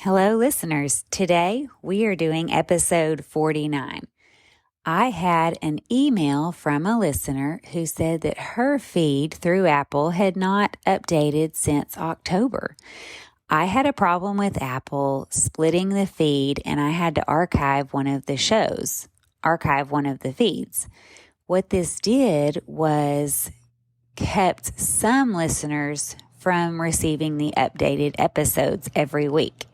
Hello, listeners. Today we are doing episode 49. I had an email from a listener who said that her feed through Apple had not updated since October. I had a problem with Apple splitting the feed and I had to archive one of the feeds. What this did was kept some listeners from receiving the updated episodes every week.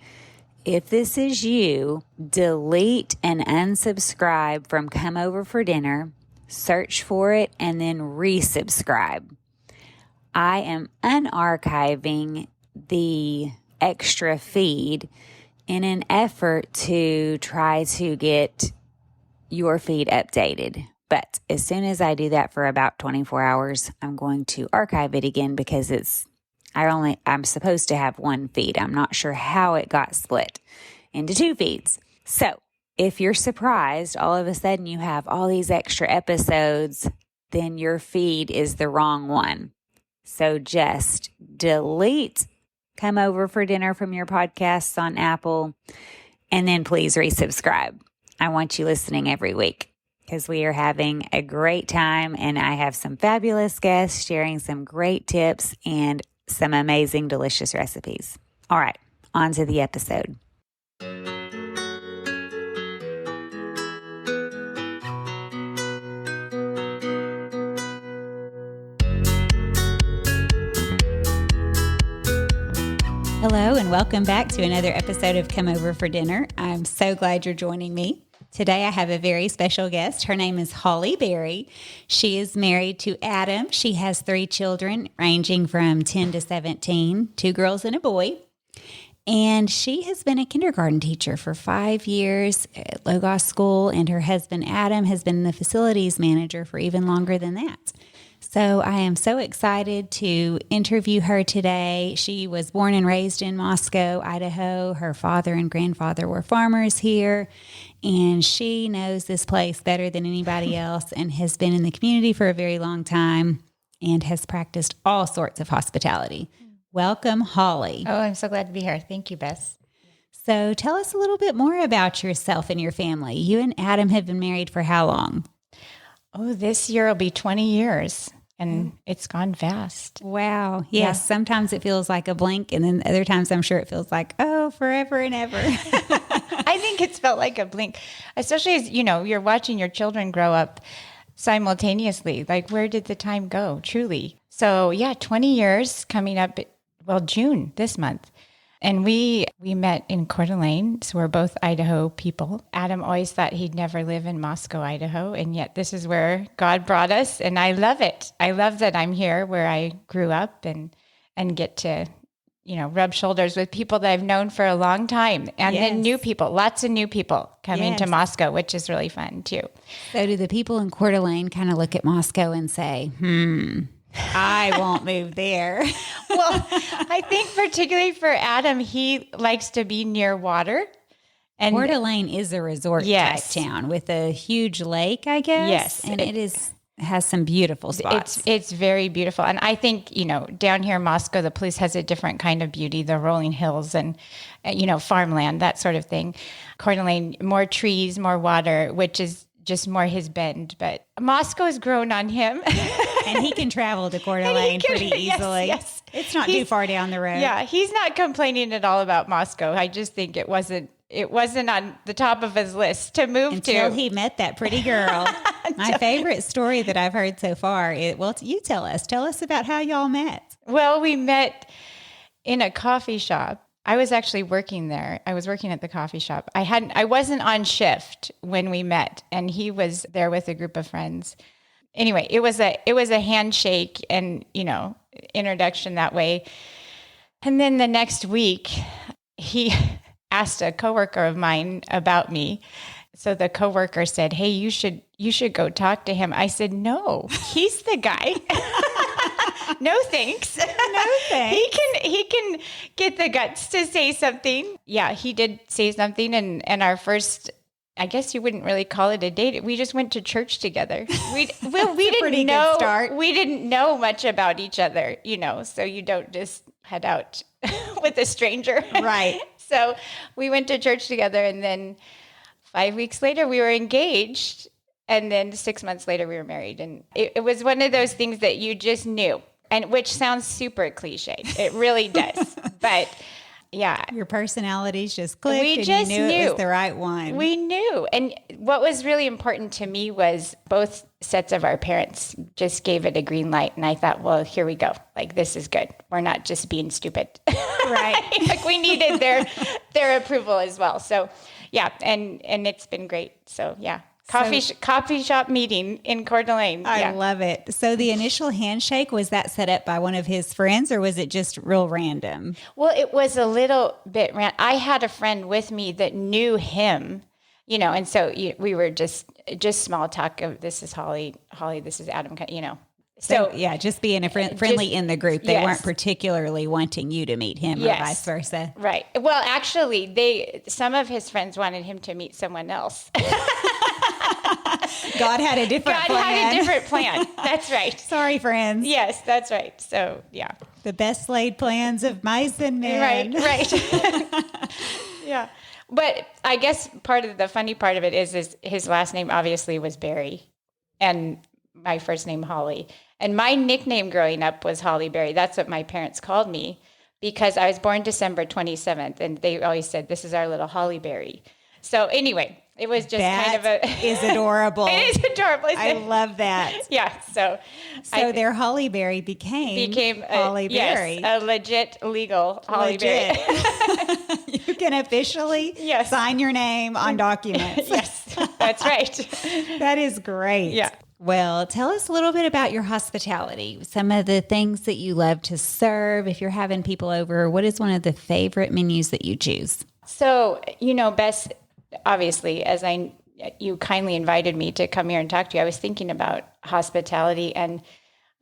If this is you, delete and unsubscribe from Come Over for Dinner, search for it, and then resubscribe. I am unarchiving the extra feed in an effort to try to get your feed updated. But as soon as I do that for about 24 hours, I'm going to archive it again because I'm supposed to have one feed. I'm not sure how it got split into two feeds. So if you're surprised, all of a sudden you have all these extra episodes, then your feed is the wrong one. So just delete Come Over for Dinner from your podcasts on Apple, and then please resubscribe. I want you listening every week because we are having a great time, and I have some fabulous guests sharing some great tips and some amazing, delicious recipes. All right, on to the episode. Hello, and welcome back to another episode of Come Over for Dinner. I'm so glad you're joining me. Today I have a very special guest. Her name is Holly Berry. She is married to Adam. She has 3 children ranging from 10 to 17, 2 girls and a boy. And she has been a kindergarten teacher for 5 years at Logos School, and her husband Adam has been the facilities manager for even longer than that. So I am so excited to interview her today. She was born and raised in Moscow, Idaho. Her father and grandfather were farmers here, and she knows this place better than anybody else and has been in the community for a very long time and has practiced all sorts of hospitality. Welcome, Holly. Oh, I'm so glad to be here. Thank you, Bess. So tell us a little bit more about yourself and your family. You and Adam have been married for how long? Oh, this year will be 20 years. And it's gone fast. Wow. Yes. Yeah. Sometimes it feels like a blink. And then other times I'm sure it feels like, oh, forever and ever. I think it's felt like a blink, especially as, you're watching your children grow up simultaneously. Like, where did the time go? Truly. So yeah, 20 years coming up, June this month. And we met in Coeur d'Alene, so we're both Idaho people. Adam always thought he'd never live in Moscow, Idaho, and yet this is where God brought us, and I love it. I love that I'm here where I grew up and get to, rub shoulders with people that I've known for a long time, and then new people, lots of new people coming to Moscow, which is really fun too. So do the people in Coeur d'Alene kind of look at Moscow and say, I won't move there? Well, I think particularly for Adam, he likes to be near water. And Coeur d'Alene is a resort type town with a huge lake, I guess. Yes. And it has some beautiful spots. It's very beautiful. And I think, down here in Moscow, the place has a different kind of beauty, the rolling hills and, farmland, that sort of thing. Coeur d'Alene, more trees, more water, which is just more his bend. But Moscow has grown on him. And he can travel to Coeur d'Alene pretty easily. Yes. It's not too far down the road. Yeah, he's not complaining at all about Moscow. I just think it wasn't on the top of his list to move to. Until he met that pretty girl. My favorite story that I've heard so far you tell us. Tell us about how y'all met. Well, we met in a coffee shop. I was actually working there. I was working at the coffee shop. I wasn't on shift when we met, and he was there with a group of friends. Anyway, it was a handshake and, introduction that way. And then the next week, he asked a coworker of mine about me. So the coworker said, "Hey, you should go talk to him." I said, "No, he's the guy." No thanks. No thanks. He can get the guts to say something. Yeah, he did say something, and our first, I guess you wouldn't really call it a date. We just went to church together. We didn't know. We didn't know much about each other, so you don't just head out with a stranger. Right. So we went to church together, and then 5 weeks later we were engaged, and then 6 months later we were married. And it was one of those things that you just knew, and which sounds super cliche. It really does. But yeah. Your personalities just clicked, We and just you knew it knew. was the right one. We knew. And what was really important to me was both sets of our parents just gave it a green light. And I thought, well, here we go. Like, this is good. We're not just being stupid. Right. Like, we needed their approval as well. So, yeah. And it's been great. So, yeah. Coffee shop meeting in Coeur d'Alene. I love it. So the initial handshake, was that set up by one of his friends, or was it just real random? Well, it was a little bit random. I had a friend with me that knew him, and so we were just small talk of, this is Holly, this is Adam, So yeah, just being a friendly in the group. They weren't particularly wanting you to meet him, or vice versa. Right. Well, actually, some of his friends wanted him to meet someone else. God had a different plan. That's right. Sorry, friends. Yes, that's right. So, yeah. The best laid plans of mice and men. Right. Yeah. But I guess the funny part of it is his last name obviously was Berry, and my first name Holly. And my nickname growing up was Holly Berry. That's what my parents called me, because I was born December 27th, and they always said, this is our little Holly Berry. So anyway, it was just is adorable. It is adorable. I love that. Yeah. So their Holly Berry became Holly Berry. Yes, a legit legal Holly Berry. You can officially sign your name on documents. Yes, that's right. That is great. Yeah. Well, tell us a little bit about your hospitality. Some of the things that you love to serve. If you're having people over, what is one of the favorite menus that you choose? So, Bess, obviously, as you kindly invited me to come here and talk to you, I was thinking about hospitality, and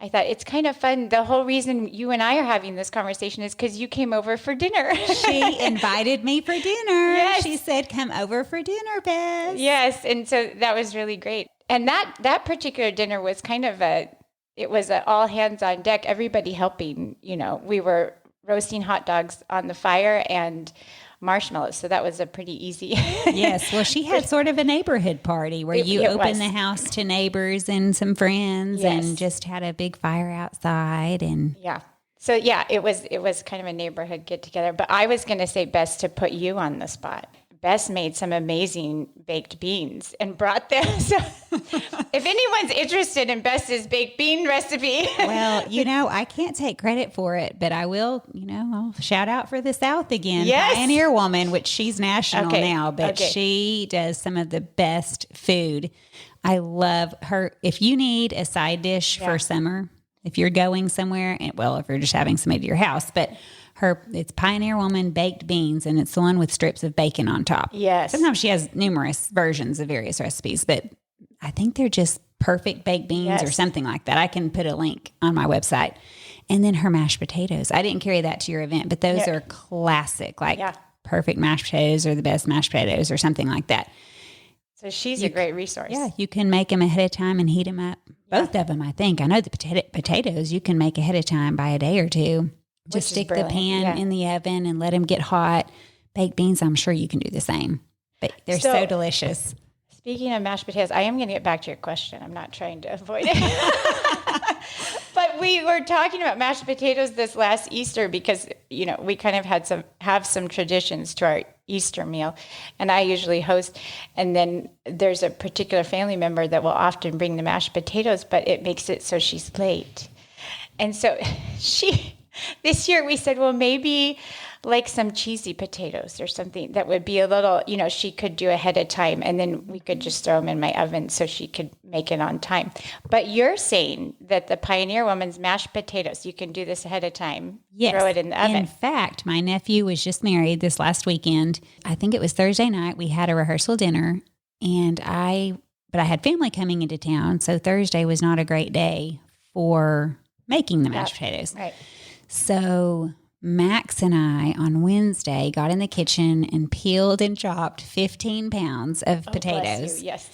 I thought it's kind of fun. The whole reason you and I are having this conversation is because you came over for dinner. She invited me for dinner. Yes. She said, come over for dinner, Bess. Yes. And so that was really great. And that particular dinner was kind of it was all hands on deck, everybody helping. We were roasting hot dogs on the fire and marshmallows. So that was a pretty easy. Yes. Well, she had sort of a neighborhood party where you opened the house to neighbors and some friends, and just had a big fire outside. And yeah. So yeah, it was kind of a neighborhood get together. But I was going to say, Bess, to put you on the spot. Bess made some amazing baked beans and brought them. So if anyone's interested in Bess's baked bean recipe. Well, I can't take credit for it, but I will, I'll shout out for the South again. Yes. Pioneer Woman, which she's national now, but she does some of the best food. I love her. If you need a side dish for summer, if you're going somewhere, if you're just having somebody to your house, but it's Pioneer Woman baked beans, and it's the one with strips of bacon on top. Yes. Sometimes she has numerous versions of various recipes, but I think they're just perfect baked beans or something like that. I can put a link on my website. And then her mashed potatoes. I didn't carry that to your event, but those are classic, perfect mashed potatoes or the best mashed potatoes or something like that. So she's a great resource. Yeah, you can make them ahead of time and heat them up. Both of them, I think. I know the potatoes you can make ahead of time by a day or two. Just stick the pan in the oven and let them get hot. Baked beans, I'm sure you can do the same. But they're so delicious. Speaking of mashed potatoes, I am going to get back to your question. I'm not trying to avoid it. But we were talking about mashed potatoes this last Easter because, we kind of have some traditions to our Easter meal. And I usually host. And then there's a particular family member that will often bring the mashed potatoes, but it makes it so she's late. And so this year we said, well, maybe like some cheesy potatoes or something that would be a little, she could do ahead of time, and then we could just throw them in my oven so she could make it on time. But you're saying that the Pioneer Woman's mashed potatoes, you can do this ahead of time, throw it in the oven. In fact, my nephew was just married this last weekend. I think it was Thursday night. We had a rehearsal dinner, but I had family coming into town, so Thursday was not a great day for making the mashed potatoes. Right. So Max and I on Wednesday got in the kitchen and peeled and chopped 15 pounds of potatoes. Bless you. Yes.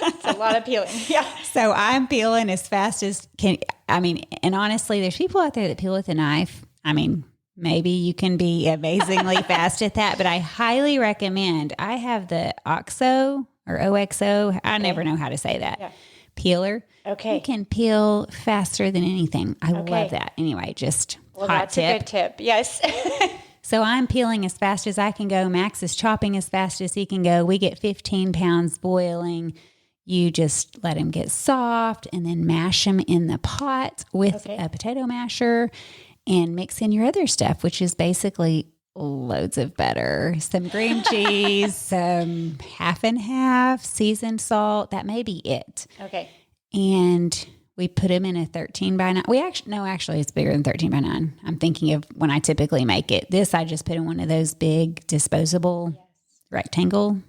It's a lot of peeling. Yeah. So I'm peeling as fast as can. And honestly, there's people out there that peel with a knife. maybe you can be amazingly fast at that, but I highly recommend. I have the OXO or OXO. I never know how to say that. Yeah. Peeler. Okay. You can peel faster than anything. I love that. Anyway, just hot that's tip. a good tip. Yes. So I'm peeling as fast as I can go. Max is chopping as fast as he can go. We get 15 pounds boiling. You just let them get soft and then mash them in the pot with a potato masher and mix in your other stuff, which is basically loads of butter, some cream cheese, some half and half, seasoned salt. That may be it. Okay. And we put them in a 13 by 9. Actually, it's bigger than 13 by 9. I'm thinking of when I typically make it. This, I just put in one of those big disposable rectangle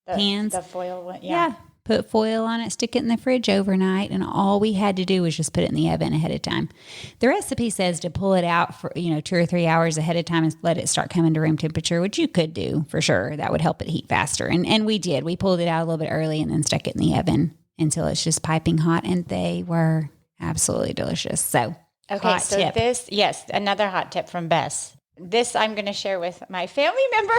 pans. The foil one. Yeah. Put foil on it, stick it in the fridge overnight, and all we had to do was just put it in the oven ahead of time. The recipe says to pull it out for 2 or 3 hours ahead of time and let it start coming to room temperature, which you could do for sure. That would help it heat faster. And we did. We pulled it out a little bit early and then stuck it in the oven until it's just piping hot, and they were absolutely delicious. So, okay, so tip. this, yes, another hot tip from Bess. This I'm going to share with my family member.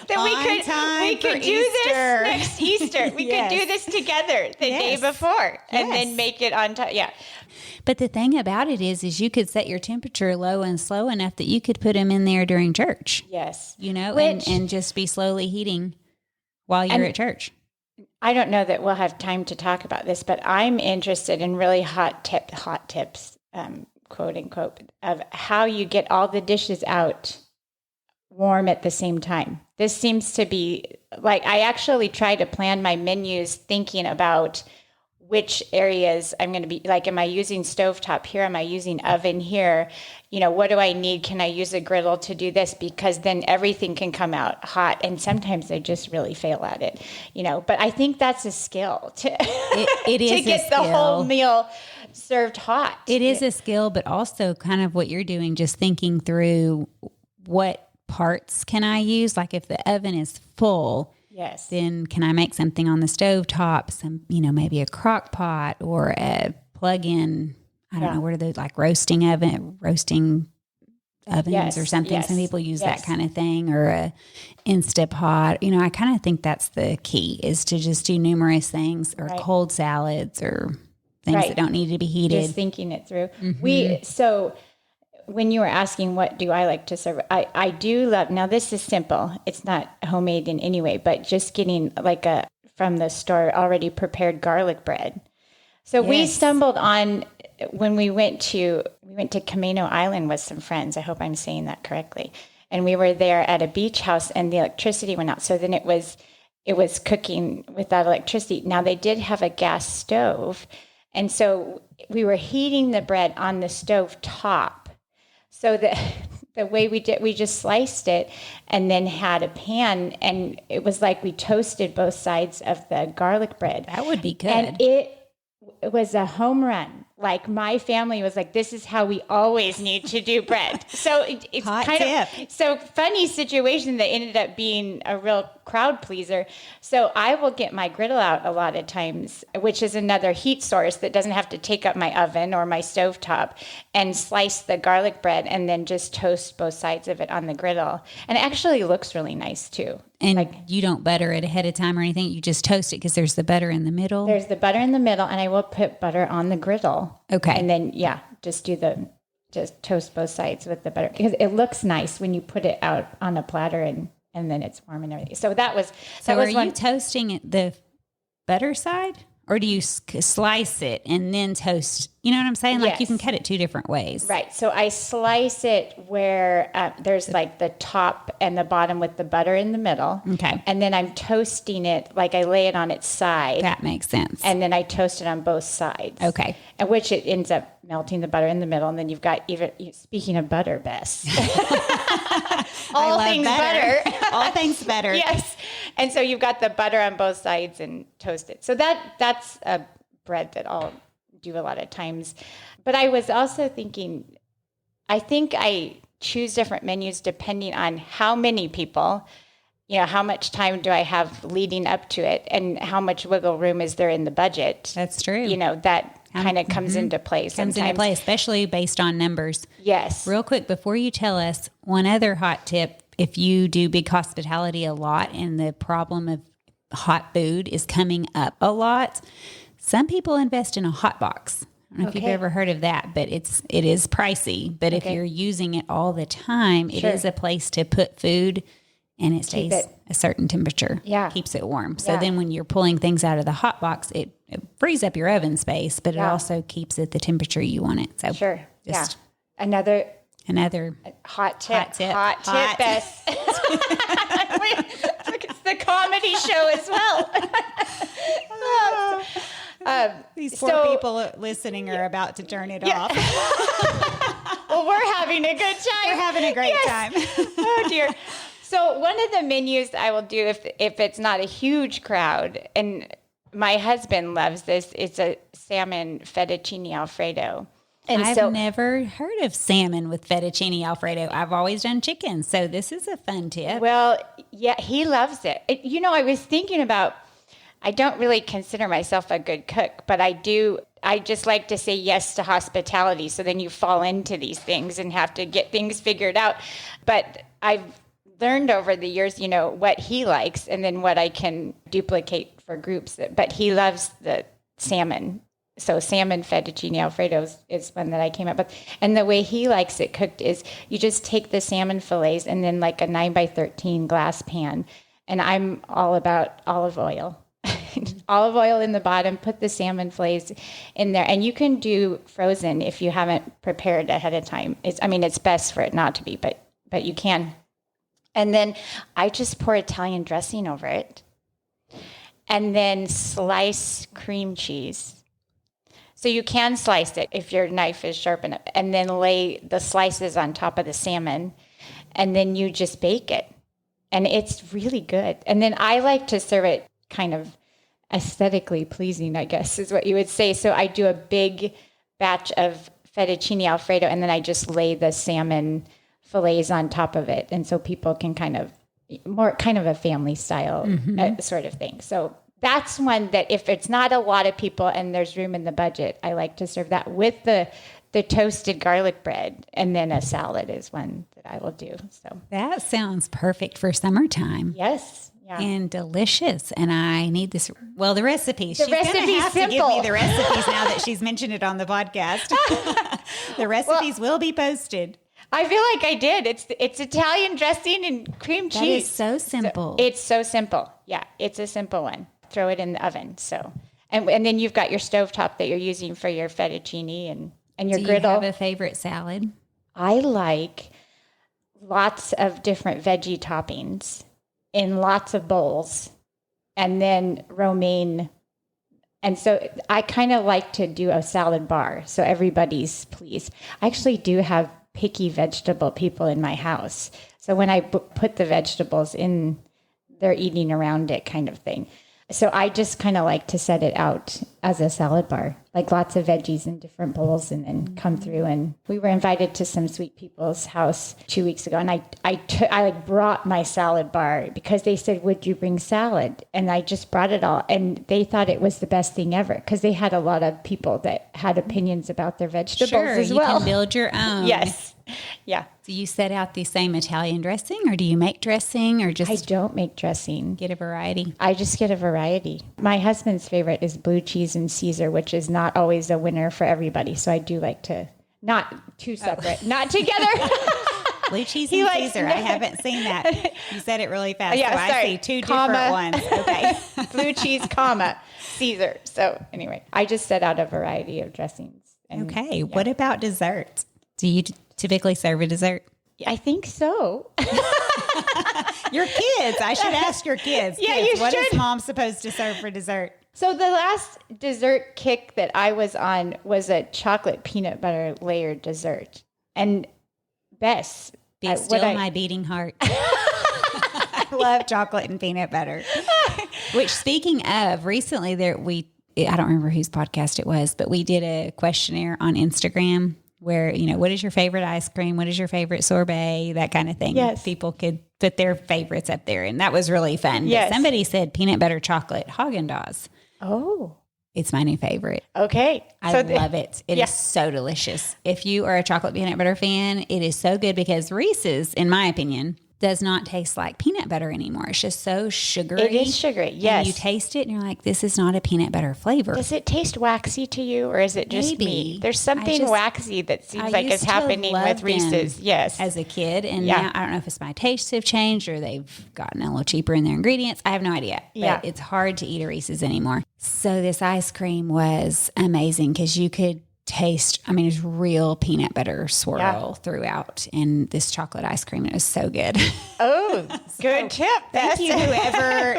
That we could do this next Easter. We could do this together the day before and then make it on time. Yeah. But the thing about it is you could set your temperature low and slow enough that you could put them in there during church. Yes. And just be slowly heating while you're at church. I don't know that we'll have time to talk about this, but I'm interested in really hot tips, quote unquote, of how you get all the dishes out warm at the same time. This seems to be like, I actually try to plan my menus thinking about which areas I'm going to be like, am I using stovetop here? Am I using oven here? What do I need? Can I use a griddle to do this? Because then everything can come out hot. And sometimes I just really fail at it, but I think that's a skill it is to get the whole meal served hot. It is a skill, but also kind of what you're doing, just thinking through what parts can I use? Like if the oven is full, then can I make something on the stove top? Some, maybe a crock pot or a plug-in. I don't know, what are those, like roasting ovens or something. Yes. Some people use that kind of thing, or a Instapot. I kind of think that's the key, is to just do numerous things, or cold salads, or things that don't need to be heated. Just thinking it through. So when you were asking what do I like to serve, I do love, now this is simple. It's not homemade in any way, but just getting from the store already prepared garlic bread. So we stumbled on, when we went to Camino Island with some friends. I hope I'm saying that correctly. And we were there at a beach house and the electricity went out. So then it was cooking without electricity. Now they did have a gas stove. And so we were heating the bread on the stove top. So the way we did, we just sliced it and then had a pan, and it was like we toasted both sides of the garlic bread. That would be good. And it was a home run. Like my family was like, this is how we always need to do bread. So it's hot kind tip. of, so funny situation that ended up being a real crowd pleaser. So I will get my griddle out a lot of times, which is another heat source that doesn't have to take up my oven or my stovetop, and slice the garlic bread and then just toast both sides of it on the griddle. And it actually looks really nice too. And you don't butter it ahead of time or anything. You just toast it because there's the butter in the middle. There's the butter in the middle, and I will put butter on the griddle. Okay. And then, just toast both sides with the butter, because it looks nice when you put it out on a platter and then it's warm and everything. So that was you toasting it the butter side? Or do you slice it and then toast? You know what I'm saying? Like you can cut it two different ways. Right. So I slice it where there's like the top and the bottom with the butter in the middle. Okay. And then I'm toasting it, like I lay it on its side. That makes sense. And then I toast it on both sides. Okay. And which it ends up melting the butter in the middle. And then you've got speaking of butter, Bess. All things butter. All things butter. Yes. And so you've got the butter on both sides and toast it. So that's a bread that I'll do a lot of times. But I was also thinking, I think I choose different menus depending on how many people, how much time do I have leading up to it, and how much wiggle room is there in the budget. That's true. That kind of comes into play Comes sometimes. into play, especially based on numbers. Yes. Real quick, before you tell us, one other hot tip, if you do big hospitality a lot and the problem of hot food is coming up a lot, some people invest in a hot box. I don't know if you've ever heard of that, but it is pricey. But if you're using it all the time, it is a place to put food and it stays a certain temperature. Yeah. Keeps it warm. So then when you're pulling things out of the hot box, it frees up your oven space, but it also keeps it the temperature you want it. So just Another hot tip. Hot tip, Bess. It's the comedy show as well. These poor people listening are about to turn it off. Well, we're having a good time. We're having a great time. Oh, dear. So one of the menus I will do if it's not a huge crowd, and my husband loves this, it's a salmon fettuccine Alfredo. And I've never heard of salmon with fettuccine Alfredo. I've always done chicken. So this is a fun tip. Well, yeah, he loves it. I was thinking about, I don't really consider myself a good cook, but I do. I just like to say yes to hospitality. So then you fall into these things and have to get things figured out. But I've learned over the years, what he likes and then what I can duplicate for groups. But he loves the salmon. So salmon fettuccine Alfredo is one that I came up with. And the way he likes it cooked is you just take the salmon fillets and then like a 9x13 glass pan. And I'm all about olive oil. Olive oil in the bottom, put the salmon fillets in there. And you can do frozen if you haven't prepared ahead of time. It's best for it not to be, but you can. And then I just pour Italian dressing over it and then slice cream cheese. So you can slice it if your knife is sharp enough, and then lay the slices on top of the salmon, and then you just bake it. And it's really good. And then I like to serve it kind of aesthetically pleasing, I guess is what you would say. So I do a big batch of fettuccine Alfredo, and then I just lay the salmon fillets on top of it. And so people can kind of a family style sort of thing. So that's one that if it's not a lot of people and there's room in the budget, I like to serve that with the toasted garlic bread, and then a salad is one that I will do. So that sounds perfect for summertime. Yes. Yeah. And delicious. And I need this. Well, the recipes. The She's going to have simple. to give me the recipes now that she's mentioned it on the podcast. The recipes will be posted. I feel like I did. It's Italian dressing and cream cheese. That is so simple. It's so simple. Yeah, it's a simple one. Throw it in the oven. So, and then you've got your stovetop that you're using for your fettuccine and your griddle. Do you have a favorite salad? I like lots of different veggie toppings in lots of bowls, and then romaine. And so I kind of like to do a salad bar, so everybody's pleased. I actually do have picky vegetable people in my house. So when I put the vegetables in, they're eating around it kind of thing. So I just kind of like to set it out as a salad bar, like lots of veggies in different bowls, and then come through. And we were invited to some sweet people's house 2 weeks ago, and I brought my salad bar because they said, "Would you bring salad?" And I just brought it all, and they thought it was the best thing ever because they had a lot of people that had opinions about their vegetables as well. You can build your own. Yes. Yeah. Do you set out the same Italian dressing, or do you make dressing, or just I don't make dressing. get a variety? I just get a variety. My husband's favorite is blue cheese and Caesar, which is not always a winner for everybody. So I do like to, not two separate, not together. Blue cheese and Caesar. I haven't seen that. You said it really fast. Yeah, so sorry. I see two different ones. Okay. Blue cheese, Caesar. So anyway, I just set out a variety of dressings. And, okay. What about desserts? Do you typically serve a dessert? I think so. Your kids. I should ask your kids. Yeah, kids, you what should. is mom supposed to serve for dessert? So the last dessert kick that I was on was a chocolate peanut butter layered dessert. And Bess, Be still my beating heart. I love chocolate and peanut butter. Which, speaking of, recently I don't remember whose podcast it was, but we did a questionnaire on Instagram where, what is your favorite ice cream? What is your favorite sorbet? That kind of thing. Yes. People could put their favorites up there, and that was really fun. Yes. But somebody said peanut butter chocolate Haagen-Dazs. Oh. It's my new favorite. Okay. I love it. It is so delicious. If you are a chocolate peanut butter fan, it is so good because Reese's, in my opinion, does not taste like peanut butter anymore. It's just so sugary. It is sugary, yes. And you taste it and you're like, this is not a peanut butter flavor. Does it taste waxy to you, or is it just me? There's something waxy that seems like it's happening with Reese's. Yes. As a kid. And now I don't know if it's my tastes have changed or they've gotten a little cheaper in their ingredients. I have no idea. But it's hard to eat a Reese's anymore. So this ice cream was amazing because you could taste, I mean, it's real peanut butter swirl throughout in this chocolate ice cream. It was so good. Oh, good tip. Thank you, whoever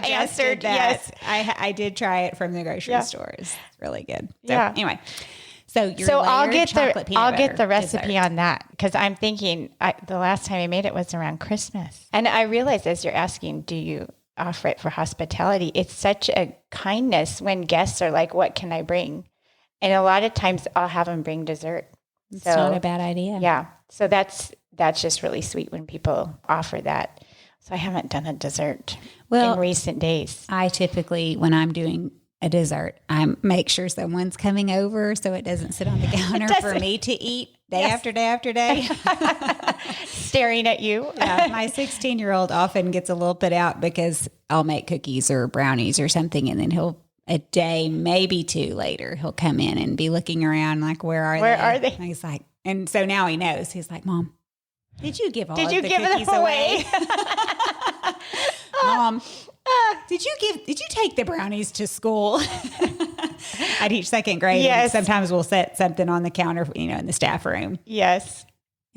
answered that. Yes. I did try it from the grocery store. It's really good. So anyway, so I'll get the recipe on that because I'm thinking the last time I made it was around Christmas. And I realized as you're asking, do you offer it for hospitality? It's such a kindness when guests are like, what can I bring? And a lot of times I'll have them bring dessert. It's not a bad idea. Yeah. So that's just really sweet when people offer that. So I haven't done a dessert in recent days. I typically, when I'm doing a dessert, I make sure someone's coming over so it doesn't sit on the counter for me to eat day after day after day. Staring at you. My 16-year-old often gets a little put out because I'll make cookies or brownies or something, and then a day, maybe two later, he'll come in and be looking around like, where are they? And he's like, and so now he knows. He's like, Mom, did you give all of the cookies away? Mom, did you take the brownies to school? I teach second grade. Yes. And sometimes we'll set something on the counter, in the staff room. Yes.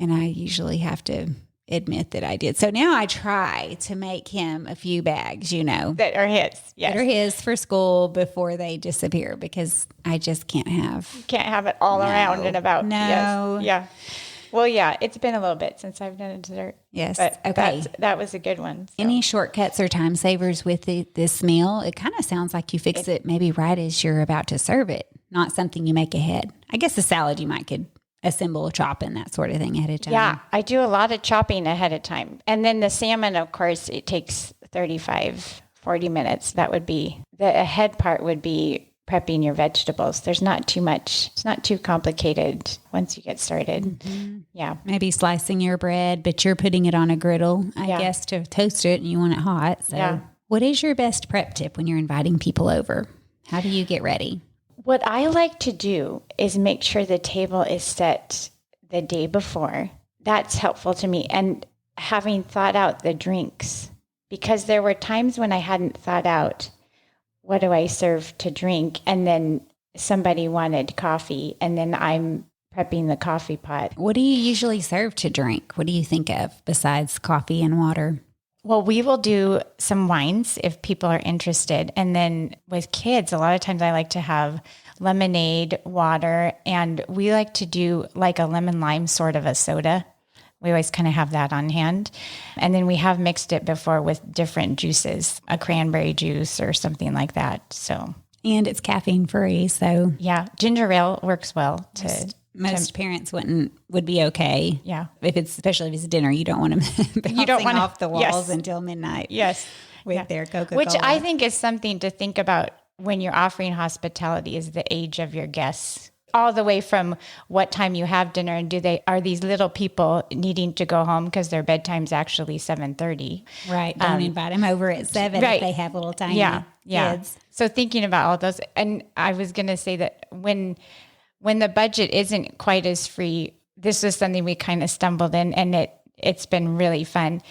And I usually have to admit that I did. So now I try to make him a few bags, that are his. Yes. That are his for school before they disappear because I just can't have. You can't have it all around and about. No. Yes. Yeah. Well, yeah, it's been a little bit since I've done a dessert. Yes. But okay. That was a good one. So. Any shortcuts or time savers with this meal? It kind of sounds like you fix it maybe right as you're about to serve it, not something you make ahead. I guess a salad you could assemble, chop, and that sort of thing ahead of time. Yeah, I do a lot of chopping ahead of time. And then the salmon, of course, it takes 35, 40 minutes. That would be, the ahead part would be prepping your vegetables. There's not too much. It's not too complicated once you get started. Mm-hmm. Yeah. Maybe slicing your bread, but you're putting it on a griddle, I guess, to toast it and you want it hot. So what is your best prep tip when you're inviting people over? How do you get ready? What I like to do is make sure the table is set the day before. That's helpful to me. And having thought out the drinks, because there were times when I hadn't thought out, what do I serve to drink? And then somebody wanted coffee, and then I'm prepping the coffee pot. What do you usually serve to drink? What do you think of besides coffee and water? Well, we will do some wines if people are interested. And then with kids, a lot of times I like to have lemonade, water, and we like to do like a lemon lime sort of a soda. We always kind of have that on hand. And then we have mixed it before with different juices, a cranberry juice or something like that. So, and it's caffeine free. So yeah, ginger ale works well most parents would be okay. Yeah. Especially if it's dinner, you don't want them bouncing off the walls until midnight. Yes. With their Coca-Cola. Which I think is something to think about when you're offering hospitality is the age of your guests. All the way from what time you have dinner and are these little people needing to go home because their bedtime's actually 7:30. Right. Don't invite them over at 7 if they have little tiny kids. So thinking about all those, and I was going to say that when the budget isn't quite as free, this is something we kind of stumbled in, and it's been really fun,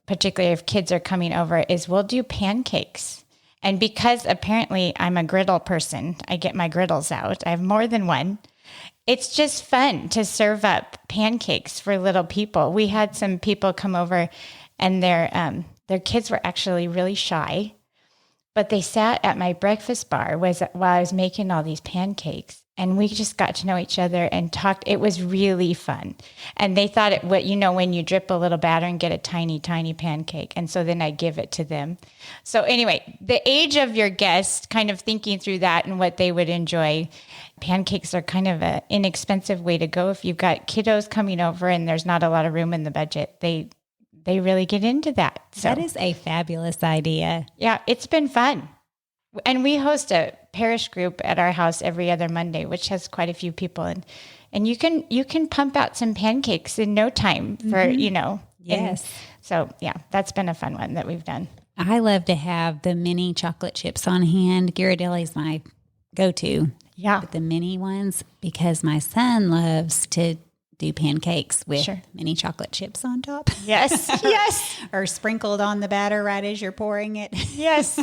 particularly if kids are coming over, is we'll do pancakes. And because apparently I'm a griddle person, I get my griddles out. I have more than one. It's just fun to serve up pancakes for little people. We had some people come over and their kids were actually really shy, but they sat at my breakfast bar while I was making all these pancakes. And we just got to know each other and talked. It was really fun. And they thought when you drip a little batter and get a tiny, tiny pancake. And so then I give it to them. So anyway, the age of your guest, kind of thinking through that and what they would enjoy. Pancakes are kind of an inexpensive way to go. If you've got kiddos coming over and there's not a lot of room in the budget, they really get into that. So that is a fabulous idea. Yeah, it's been fun. And we host a parish group at our house every other Monday, which has quite a few people. And you can pump out some pancakes in no time for, Yes. So yeah, that's been a fun one that we've done. I love to have the mini chocolate chips on hand. Ghirardelli's my go-to. Yeah. But the mini ones, because my son loves to do pancakes with mini chocolate chips on top. Yes. Yes. Or sprinkled on the batter right as you're pouring it. Yes.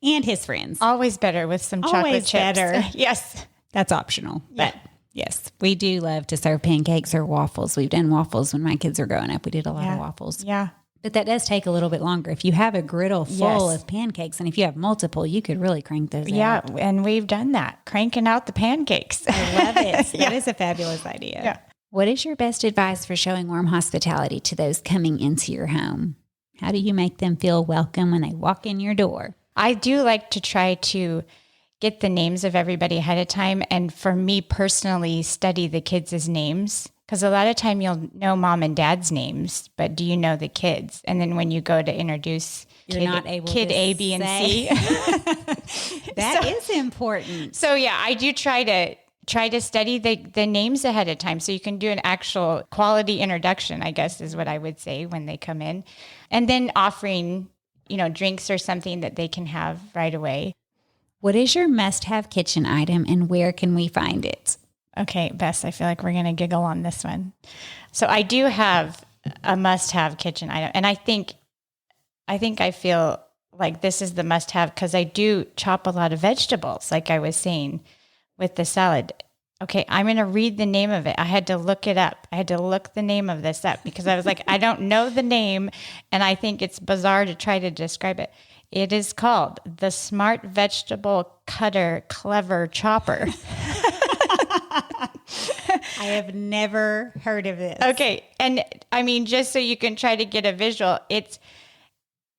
And his friends. Always better with some chocolate chips. Better. Yes. That's optional. Yeah. But yes, we do love to serve pancakes or waffles. We've done waffles when my kids are growing up. We did a lot of waffles. Yeah. But that does take a little bit longer. If you have a griddle full of pancakes, and if you have multiple, you could really crank those out. Yeah, and we've done that, cranking out the pancakes. I love it. That is a fabulous idea. Yeah. What is your best advice for showing warm hospitality to those coming into your home? How do you make them feel welcome when they walk in your door? I do like to try to get the names of everybody ahead of time. And for me personally, study the kids' names. Because a lot of time you'll know mom and dad's names, but do you know the kids? And then when you go to introduce kid A, B, and C. That is important. So yeah, I do try to study the names ahead of time so you can do an actual quality introduction, I guess is what I would say when they come in. And then offering, drinks or something that they can have right away. What is your must-have kitchen item and where can we find it? Okay, Bess, I feel like we're going to giggle on this one. So I do have a must-have kitchen item. And I think I feel like this is the must-have because I do chop a lot of vegetables, like I was saying with the salad. Okay, I'm going to read the name of it. I had to look it up. I had to look the name of this up because I was like, I don't know the name, and I think it's bizarre to try to describe it. It is called the Smart Vegetable Cutter Clever Chopper. I have never heard of this. Okay. And I mean, just so you can try to get a visual, it's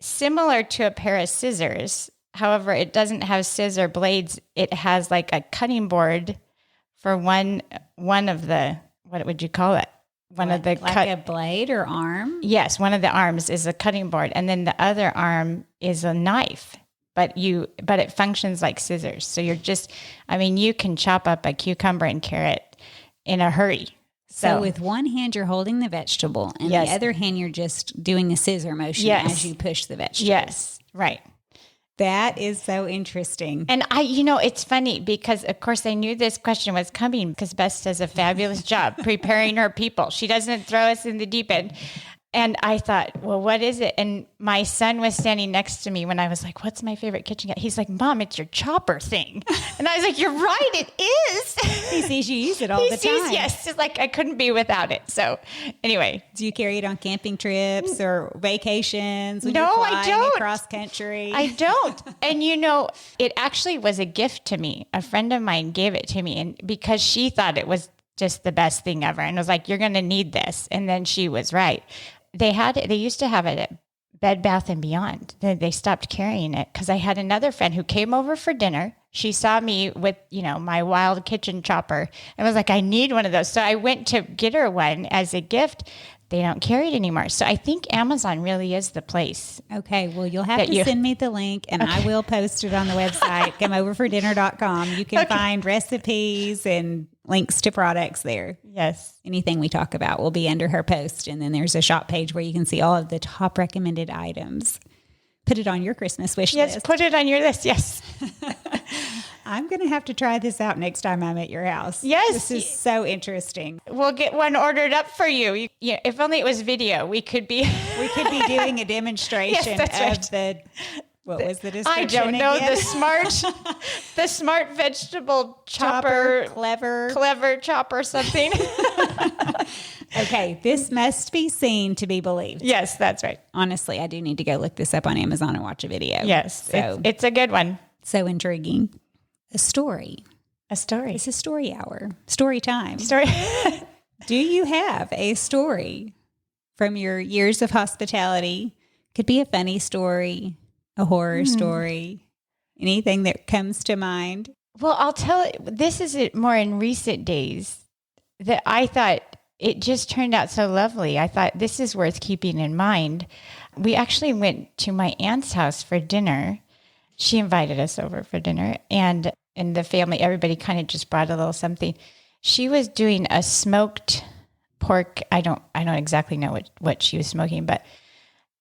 similar to a pair of scissors. However, it doesn't have scissor blades. It has like a cutting board for one of the, what would you call it? A blade or arm? Yes. One of the arms is a cutting board. And then the other arm is a knife. But it functions like scissors. So you can chop up a cucumber and carrot in a hurry. So with one hand, you're holding the vegetable, and the other hand, you're just doing a scissor motion as you push the vegetable. Yes, right. That is so interesting. And it's funny because, of course, I knew this question was coming because Bess does a fabulous job preparing her people. She doesn't throw us in the deep end. And I thought, well, what is it? And my son was standing next to me when I was like, what's my favorite kitchen? He's like, Mom, it's your chopper thing. And I was like, you're right, it is. He sees you use it all the time. Yes. It's like I couldn't be without it. So anyway. Do you carry it on camping trips or vacations? No, I don't. Cross country? I don't. And it actually was a gift to me. A friend of mine gave it to me, and because she thought it was just the best thing ever. And was like, you're going to need this. And then she was right. They used to have it at Bed Bath & Beyond. Then they stopped carrying it because I had another friend who came over for dinner. She saw me with, my wild kitchen chopper and was like, I need one of those. So I went to get her one as a gift. They don't carry it anymore. So I think Amazon really is the place. Okay. Well, you'll have to send me the link and I will post it on the website, comeoverfordinner.com. You can find recipes and links to products there. Yes. Anything we talk about will be under her post. And then there's a shop page where you can see all of the top recommended items. Put it on your Christmas wish list. Yes, put it on your list. Yes. I'm going to have to try this out next time I'm at your house. Yes. This is so interesting. We'll get one ordered up for you. If only it was video, we could be doing a demonstration what was the description? I don't know. Again? The smart vegetable chopper clever chopper something. Okay, this must be seen to be believed. Yes, that's right. Honestly, I do need to go look this up on Amazon and watch a video. Yes, so it's a good one. So intriguing. A story. It's a story hour. Story time. Do you have a story from your years of hospitality? Could be a funny story, a horror story, anything that comes to mind. Well, I'll tell you, this is more in recent days that I thought it just turned out so lovely. I thought this is worth keeping in mind. We actually went to my aunt's house for dinner. she invited us over for dinner, and the family, everybody kind of just brought a little something. She was doing a smoked pork. I don't exactly know what she was smoking, but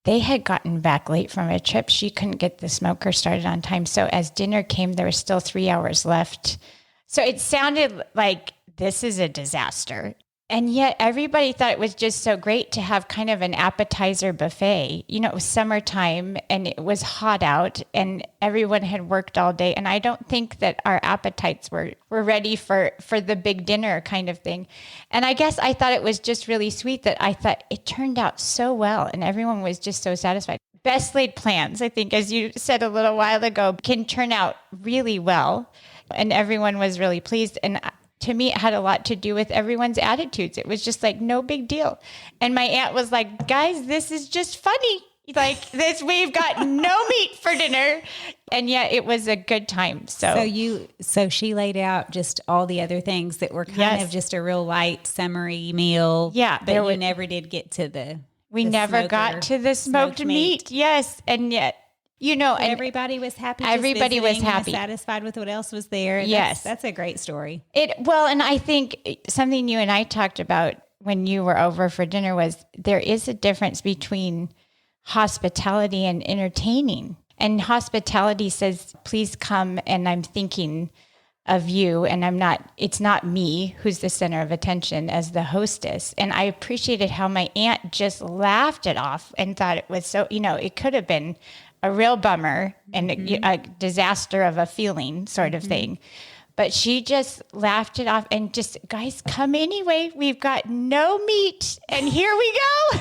they had gotten back late from a trip. She couldn't get the smoker started on time. So as dinner came, there was still 3 hours left. So it sounded like this is a disaster. And yet everybody thought it was just so great to have kind of an appetizer buffet. You know, it was summertime and it was hot out and everyone had worked all day. And I don't think that our appetites were ready for the big dinner kind of thing. And I guess I thought it was just really sweet that I thought it turned out so well and everyone was just so satisfied. Best laid plans, I think, as you said a little while ago, can turn out really well. And everyone was really pleased. And to me, it had a lot to do with everyone's attitudes. It was just like, no big deal. And my aunt was like, guys, this is just funny. Like this, we've got no meat for dinner. And yet it was a good time. So she laid out just all the other things that were kind of just a real light, summery meal. Yeah. But we never did get to we never got to the smoked meat. Yes. And yet, you know, and everybody was happy. Everybody was happy, satisfied with what else was there. Yes, that's a great story. And I think something you and I talked about when you were over for dinner was there is a difference between hospitality and entertaining. And hospitality says, "Please come," and I'm thinking of you, and it's not me who's the center of attention as the hostess. And I appreciated how my aunt just laughed it off and thought it was so. You know, it could have been a real bummer and a disaster of a feeling sort of thing. But she just laughed it off and just, guys, come anyway. We've got no meat and here we go.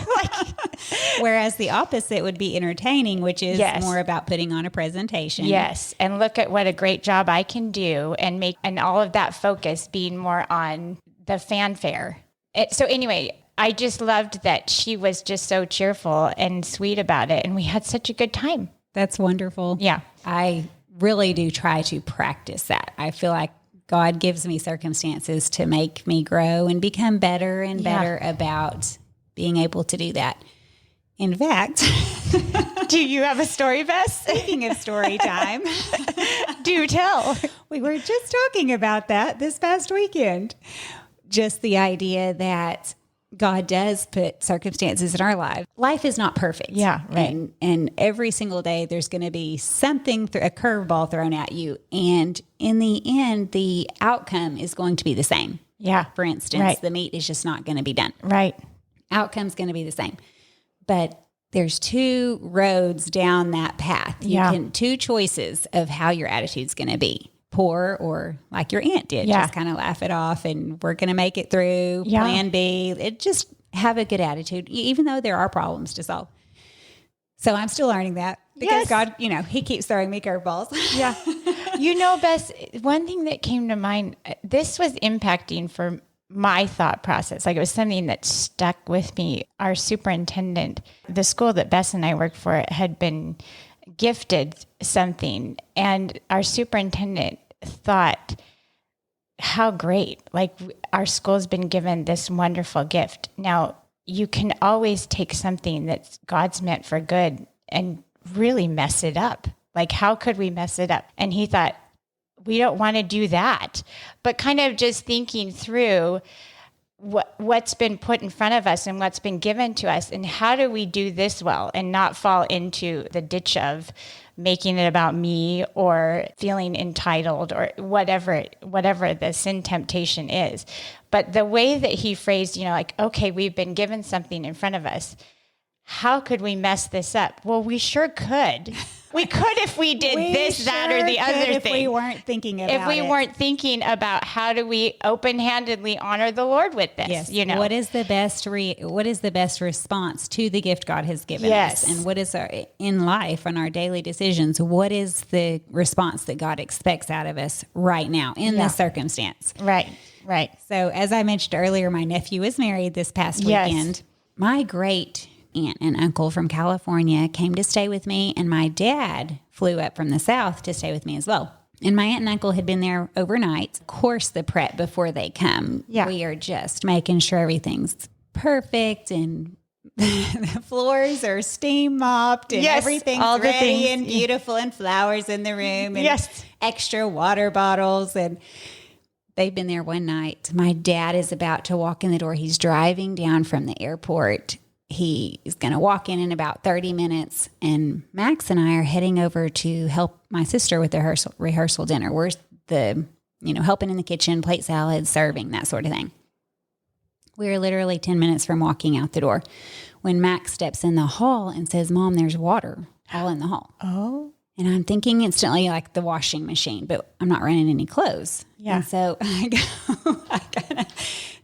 Whereas the opposite would be entertaining, which is more about putting on a presentation. Yes. And look at what a great job I can do and all of that focus being more on the fanfare. So anyway, I just loved that she was just so cheerful and sweet about it. And we had such a good time. That's wonderful. Yeah. I really do try to practice that. I feel like God gives me circumstances to make me grow and become better and better about being able to do that. In fact, do you have a story, Bess? Speaking of story time, do tell. We were just talking about that this past weekend. Just the idea that God does put circumstances in our life. Life is not perfect. Yeah, right. And every single day there's going to be something, a curveball thrown at you. And in the end, the outcome is going to be the same. Yeah. For instance, the meat is just not going to be done. Right. Outcome's going to be the same. But there's two roads down that path. Two choices of how your attitude's going to be. Poor or like your aunt did, just kind of laugh it off and we're going to make it through. Plan B. Just have a good attitude, even though there are problems to solve. So I'm still learning that because God, he keeps throwing me curveballs. Yeah. Bess, one thing that came to mind, this was impacting for my thought process. Like it was something that stuck with me. Our superintendent, the school that Bess and I worked for, had been gifted something, and our superintendent thought, how great, like our school's been given this wonderful gift. Now you can always take something that God's meant for good and really mess it up. Like how could we mess it up? And he thought, we don't want to do that. But kind of just thinking through what's been put in front of us and what's been given to us, and how do we do this well and not fall into the ditch of making it about me or feeling entitled or whatever the sin temptation is. But the way that he phrased, okay, we've been given something in front of us. How could we mess this up? Well, we sure could. We could if we did that or the other thing. If we weren't thinking about it. If we weren't thinking about how do we open-handedly honor the Lord with this, Yes. What is the best response to the gift God has given us? And what is in life on our daily decisions, what is the response that God expects out of us right now in this circumstance? Right. So as I mentioned earlier, my nephew was married this past weekend. My great aunt and uncle from California came to stay with me, and my dad flew up from the South to stay with me as well. And my aunt and uncle had been there overnight. Of course, the prep before they come, we are just making sure everything's perfect and The floors are steam mopped and Yes, everything's all the ready things. and beautiful and flowers in the room and Yes. extra water bottles. And they've been there one night. My dad is about to walk in the door. He's driving down from the airport. He is going to walk in about 30 minutes. And Max and I are heading over to help my sister with the rehearsal dinner. We're helping in the kitchen, plate salad, serving, that sort of thing. We're literally 10 minutes from walking out the door when Max steps in the hall and says, "Mom, there's water all in the hall." Oh. And I'm thinking instantly like the washing machine, but I'm not running any clothes. Yeah. And so I kind of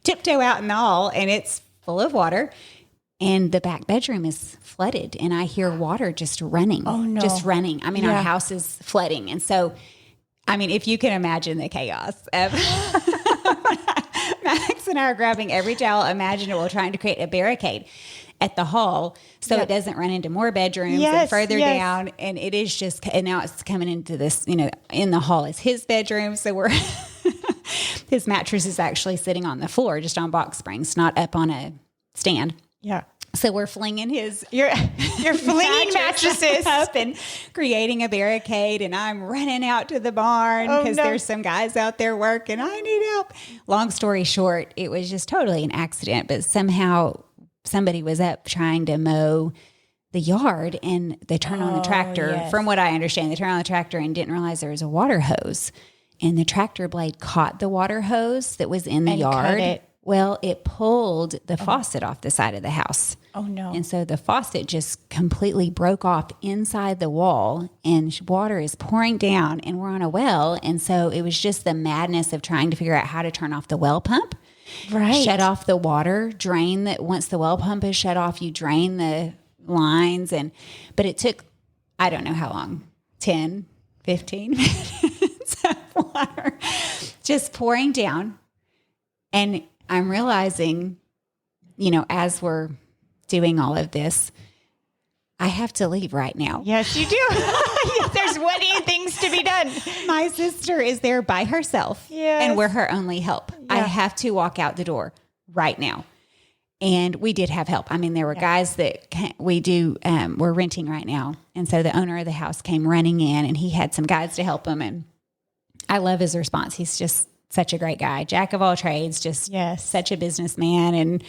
tiptoe out in the hall and it's full of water. And the back bedroom is flooded and I hear water just running. Oh, no. Just running. I mean, our house is flooding. And so, I mean, if you can imagine the chaos of Max and I are grabbing every towel imaginable, trying to create a barricade at the hall so it doesn't run into more bedrooms and further down. And it is just, and now it's coming into this, in the hall is his bedroom. So we're, his mattress is actually sitting on the floor, just on box springs, not up on a stand. Yeah. So we're flinging You're flinging mattresses up and creating a barricade, and I'm running out to the barn because there's some guys out there working. I need help. Long story short, it was just totally an accident, but somehow somebody was up trying to mow the yard and they turned on the tractor. Yes. From what I understand, they turned on the tractor and didn't realize there was a water hose, and the tractor blade caught the water hose that was in the yard. Cut it. Well, it pulled the faucet off the side of the house. Oh, no. And so the faucet just completely broke off inside the wall and water is pouring down and we're on a well. And so it was just the madness of trying to figure out how to turn off the well pump, shut off the water, drain that. Once the well pump is shut off, you drain the lines. But it took, I don't know how long, 10, 15 minutes of water just pouring down. And I'm realizing, as we're doing all of this, I have to leave right now. Yes, you do. There's wedding things to be done. My sister is there by herself, and we're her only help. I have to walk out the door right now. And we did have help. I mean, there were guys that we're renting right now. And so the owner of the house came running in and he had some guys to help him. And I love his response. He's just such a great guy, jack of all trades, just such a businessman. And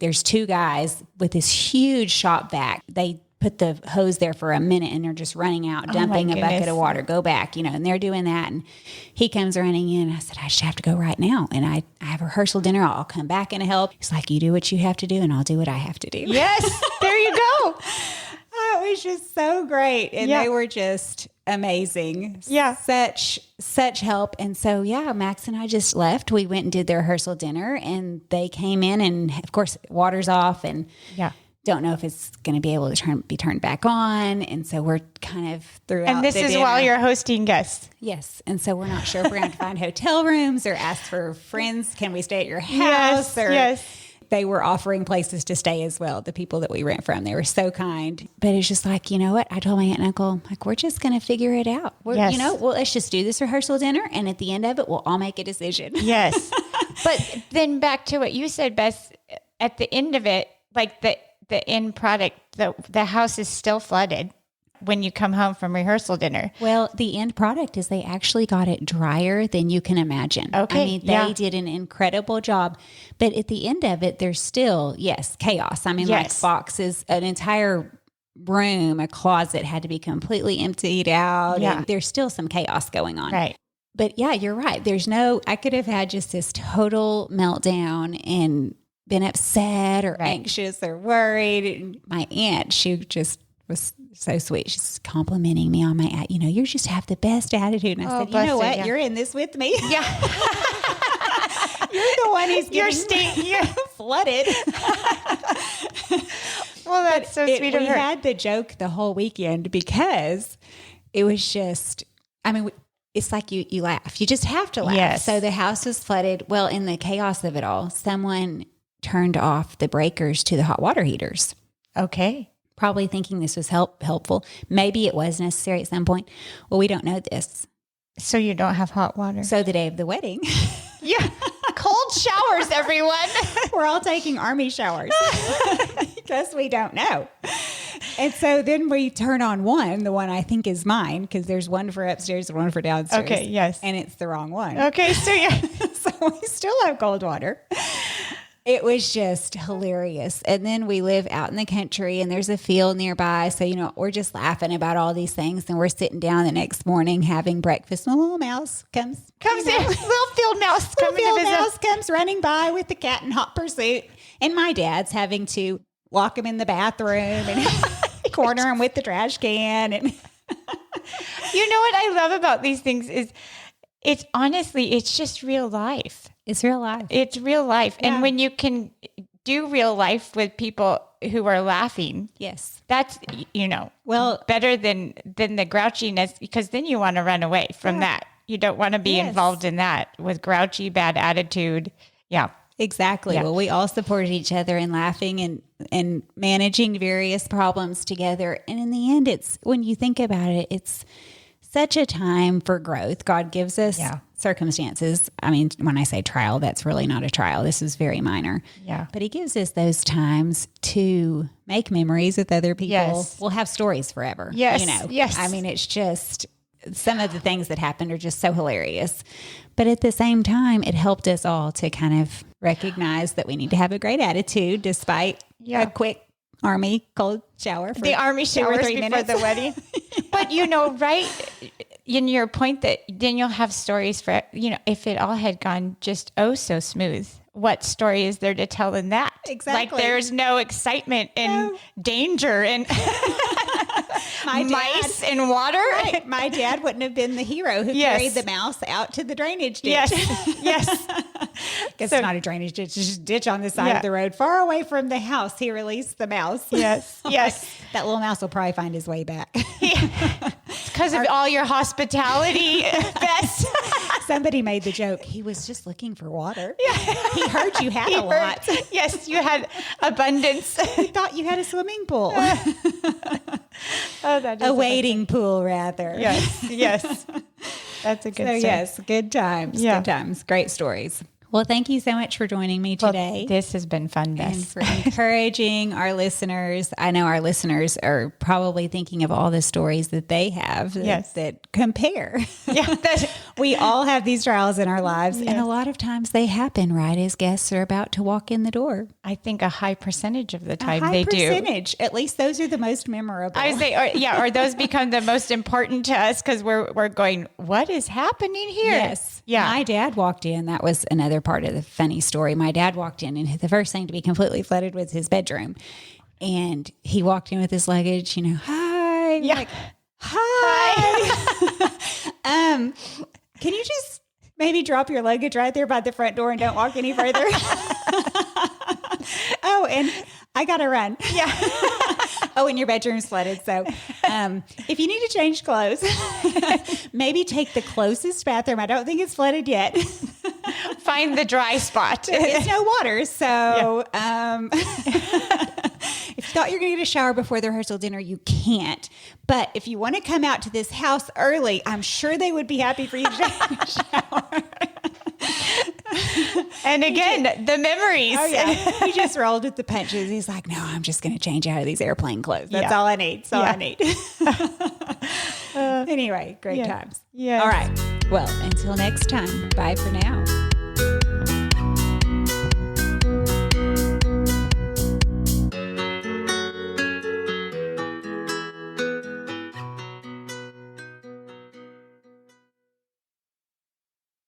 there's two guys with this huge shop vac. They put the hose there for a minute and they're just running out, dumping a bucket of water, go back, and they're doing that. And he comes running in. I said, I just have to go right now. And I have a rehearsal dinner. I'll come back and help. He's like, you do what you have to do and I'll do what I have to do. Yes, there you go. Oh, it was just so great. And they were just amazing. Yeah. Such help. And so, Max and I just left. We went and did the rehearsal dinner and they came in and of course water's off and don't know if it's going to be able to be turned back on. And so we're kind of throughout. And this is dinner. while you're hosting guests. Yes. And so we're not sure if we're going to find hotel rooms or ask for friends. Can we stay at your house? They were offering places to stay as well, the people that we rent from. They were so kind. But it's just like, you know what? I told my aunt and uncle, we're just going to figure it out. Let's just do this rehearsal dinner. And at the end of it, we'll all make a decision. Yes. But then back to what you said, Beth, at the end of it, like the end product, the house is still flooded when you come home from rehearsal dinner. Well, the end product is they actually got it drier than you can imagine. Okay. I mean, they did an incredible job. But at the end of it, there's still, chaos. I mean, like boxes, an entire room, a closet had to be completely emptied out. Yeah. And there's still some chaos going on. Right. But you're right. I could have had just this total meltdown and been upset or anxious or worried. And my aunt, she just was so sweet. She's complimenting me on my attitude. You just have the best attitude. And I said, you know what? You're in this with me. Yeah. You're the one who's getting flooded. Well, that's so sweet of her. We had the joke the whole weekend because it was just, it's like you laugh. You just have to laugh. Yes. So the house was flooded. Well, in the chaos of it all, someone turned off the breakers to the hot water heaters. Okay. Probably thinking this was helpful. Maybe it was necessary at some point. Well, we don't know this. So you don't have hot water. So the day of the wedding. Cold showers, everyone. We're all taking army showers because we don't know. And so then we turn on the one I think is mine, because there's one for upstairs and one for downstairs. Okay, yes. And it's the wrong one. Okay, so yeah. So we still have cold water. It was just hilarious. And then we live out in the country and there's a field nearby. So, we're just laughing about all these things. And we're sitting down the next morning having breakfast. And a little mouse comes in. Little field mouse comes in. Little mouse comes running by with the cat in hot pursuit. And my dad's having to lock him in the bathroom and corner him with the trash can. And you know what I love about these things is it's just real life. It's real life. It's real life. Yeah. And when you can do real life with people who are laughing, yes, that's, better than the grouchiness, because then you want to run away from that. You don't want to be involved in that with grouchy, bad attitude. Yeah. Exactly. Yeah. Well, we all support each other in laughing and managing various problems together. And in the end, when you think about it, it's such a time for growth. God gives us circumstances. I mean, when I say trial, that's really not a trial. This is very minor. Yeah. But he gives us those times to make memories with other people. Yes. We'll have stories forever. Yes. Yes. I mean, it's just some of the things that happened are just so hilarious. But at the same time, it helped us all to kind of recognize that we need to have a great attitude despite a quick Army cold shower. For the Army showers 3 before minutes. the wedding. But, right in your point that then you'll have stories for, if it all had gone just so smooth, what story is there to tell in that? Exactly. Like there's no excitement and danger and mice and water. Right. My dad wouldn't have been the hero who carried the mouse out to the drainage ditch. Yes. It's not a drainage ditch, it's just a ditch on the side of the road, far away from the house. He released the mouse. Yes. Yes. That little mouse will probably find his way back. Because of all your hospitality, Bess. Somebody made the joke. He was just looking for water. Yeah. He heard you had a lot. Yes, you had abundance. He thought you had a swimming pool. That is a wading pool, rather. Yes. That's a good story. Yes, good times. Yeah. Good times. Great stories. Well, thank you so much for joining me today. Well, this has been fun, Bess. And for encouraging our listeners. I know our listeners are probably thinking of all the stories that they have that compare. Yeah, we all have these trials in our lives. Yes. And a lot of times they happen right as guests are about to walk in the door. I think a high percentage of the time they do. At least those are the most memorable. I would say, or those become the most important to us because we're going, what is happening here? Yes. Yeah. My dad walked in. That was another part of the funny story. My dad walked in and the first thing to be completely flooded was his bedroom. And he walked in with his luggage, hi. Yeah. Like, hi. Can you just maybe drop your luggage right there by the front door and don't walk any further? Oh, and I got to run. Yeah. Oh, and your bedroom's flooded. So if you need to change clothes, maybe take the closest bathroom. I don't think it's flooded yet. Find the dry spot. It's no water. So if you thought you were going to get a shower before the rehearsal dinner, you can't. But if you want to come out to this house early, I'm sure they would be happy for you to take a shower. And again, the memories. Oh, yeah. He just rolled with the punches. He's like, no, I'm just going to change out of these airplane clothes. That's all I need. That's all I need. Anyway, great times. Yeah. All right. Well, until next time, bye for now.